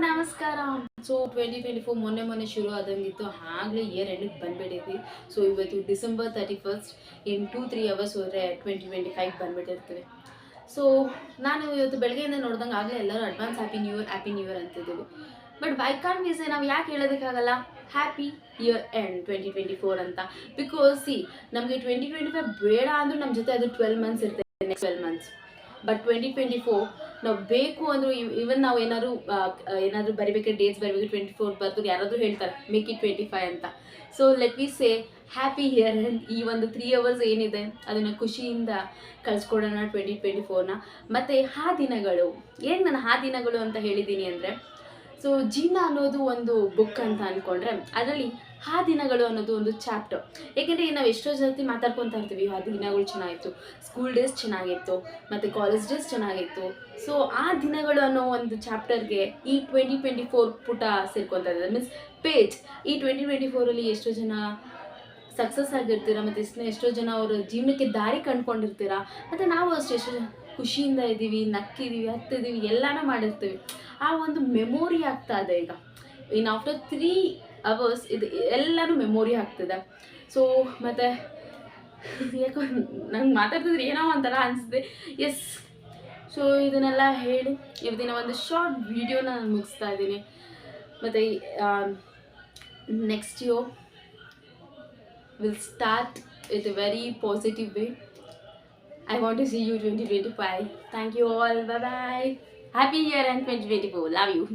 ನಮಸ್ಕಾರ. ಸೊ 2024 ಮೊನ್ನೆ ಶುರು ಆದಂಗಿತ್ತು, ಆಗಲೇ ಇಯರ್ ಎಂಡಿಗೆ ಬಂದ್ಬಿಟ್ಟಿದ್ವಿ. ಸೊ ಇವತ್ತು ಡಿಸೆಂಬರ್ 31st, ಇನ್ 2-3 ಅವರ್ಸ್ ಹೋದರೆ 2025 ಬಂದ್ಬಿಟ್ಟಿರ್ತೀವಿ. ಸೊ ನಾನು ಇವತ್ತು ಬೆಳಗ್ಗೆಯಿಂದ ನೋಡ್ದಂಗೆ ಆಗಲೇ ಎಲ್ಲರೂ ಅಡ್ವಾನ್ಸ್ ಹ್ಯಾಪಿ ನ್ಯೂ ಇಯರ್ ಅಂತಿದ್ದೀವಿ. But why can't we say, ನಾವು ಯಾಕೆ ಹೇಳೋದಕ್ಕಾಗಲ್ಲ ಹ್ಯಾಪಿ ಇಯರ್ ಎಂಡ್ 2024 ಅಂತ? ಬಿಕಾಸ್ ನಮಗೆ 2025 ಬೇಡ ಅಂದರೂ ನಮ್ಮ ಜೊತೆ ಅದು 12 ಮಂತ್ಸ್ ಇರ್ತದೆ, ನೆಕ್ಸ್ಟ್ 12 ಮಂತ್ಸ್. ಬಟ್ 2024 ನಾವು ಬೇಕು ಅಂದರೂ, ಇವನ್ ನಾವು ಏನಾದರೂ ಬರಿಬೇಕಾದ್ರೆ ಡೇಟ್ಸ್ ಬರಬೇಕು, 24 ಬರೆದು ಯಾರಾದರೂ ಹೇಳ್ತಾರೆ ಮೇಕ್ ಇಟ್ 25 ಅಂತ. So let we say happy year end. ಈ ಒಂದು 3 ಅವರ್ಸ್ ಏನಿದೆ ಅದನ್ನು ಖುಷಿಯಿಂದ ಕಳಿಸ್ಕೊಡೋಣ 2024ನ. ಮತ್ತು ಆ ದಿನಗಳು, ಏನು ನಾನು ಆ ದಿನಗಳು ಅಂತ ಹೇಳಿದ್ದೀನಿ ಅಂದರೆ, ಸೊ ಜೀವನ ಅನ್ನೋದು ಒಂದು ಬುಕ್ ಅಂತ ಅಂದ್ಕೊಂಡ್ರೆ ಅದರಲ್ಲಿ ಆ ದಿನಗಳು ಅನ್ನೋದು ಒಂದು ಚಾಪ್ಟರ್. ಏಕೆಂದರೆ ನಾವು ಎಷ್ಟೋ ಜೊತೆ ಮಾತಾಡ್ಕೊತಾ ಇರ್ತೀವಿ, ಆ ದಿನಗಳು ಚೆನ್ನಾಗಿತ್ತು, ಸ್ಕೂಲ್ ಡೇಸ್ ಚೆನ್ನಾಗಿತ್ತು, ಮತ್ತು ಕಾಲೇಜ್ ಡೇಸ್ ಚೆನ್ನಾಗಿತ್ತು. ಸೊ ಆ ದಿನಗಳು ಅನ್ನೋ ಒಂದು ಚಾಪ್ಟರ್ಗೆ ಈ 2024 ಪುಟ ಸೇರ್ಕೊತಾ ಇದೆ, ಮೀನ್ಸ್ ಪೇಜ್. ಈ 2024ಅಲ್ಲಿ ಎಷ್ಟೋ ಜನ ಸಕ್ಸಸ್ ಆಗಿರ್ತೀರ, ಮತ್ತು ಎಷ್ಟೋ ಜನ ಅವರ ಜೀವನಕ್ಕೆ ದಾರಿ ಕಂಡುಕೊಂಡಿರ್ತೀರ. ಮತ್ತು ನಾವು ಅಷ್ಟೇ ಎಷ್ಟೋ ಜನ ಖುಷಿಯಿಂದ ಇದ್ದೀವಿ, ನಕ್ಕಿದ್ದೀವಿ, ಹತ್ತಿದ್ದೀವಿ, ಎಲ್ಲನೂ ಮಾಡಿರ್ತೀವಿ. ಆ ಒಂದು ಮೆಮೊರಿ ಆಗ್ತಾ ಇದೆ ಈಗ. ಇನ್ ಆಫ್ಟರ್ 3 ಅವರ್ಸ್ ಇದು ಎಲ್ಲನೂ ಮೆಮೊರಿ ಆಗ್ತಿದೆ. ಸೊ ಮತ್ತು ಯಾಕೋ ನಂಗೆ ಮಾತಾಡ್ತಿದ್ರೆ ಏನೋ ಒಂಥರ ಅನಿಸುತ್ತೆ. ಎಸ್, ಸೊ ಇದನ್ನೆಲ್ಲ ಹೇಳಿ ಇವತ್ತಿನ ಒಂದು ಶಾರ್ಟ್ ವಿಡಿಯೋನ ನಾನು ಮುಗಿಸ್ತಾ ಇದ್ದೀನಿ. ಮತ್ತು next year will start with a very positive way. I want to see you 2025. Thank you all. Bye bye. Happy year and 2024. Love you.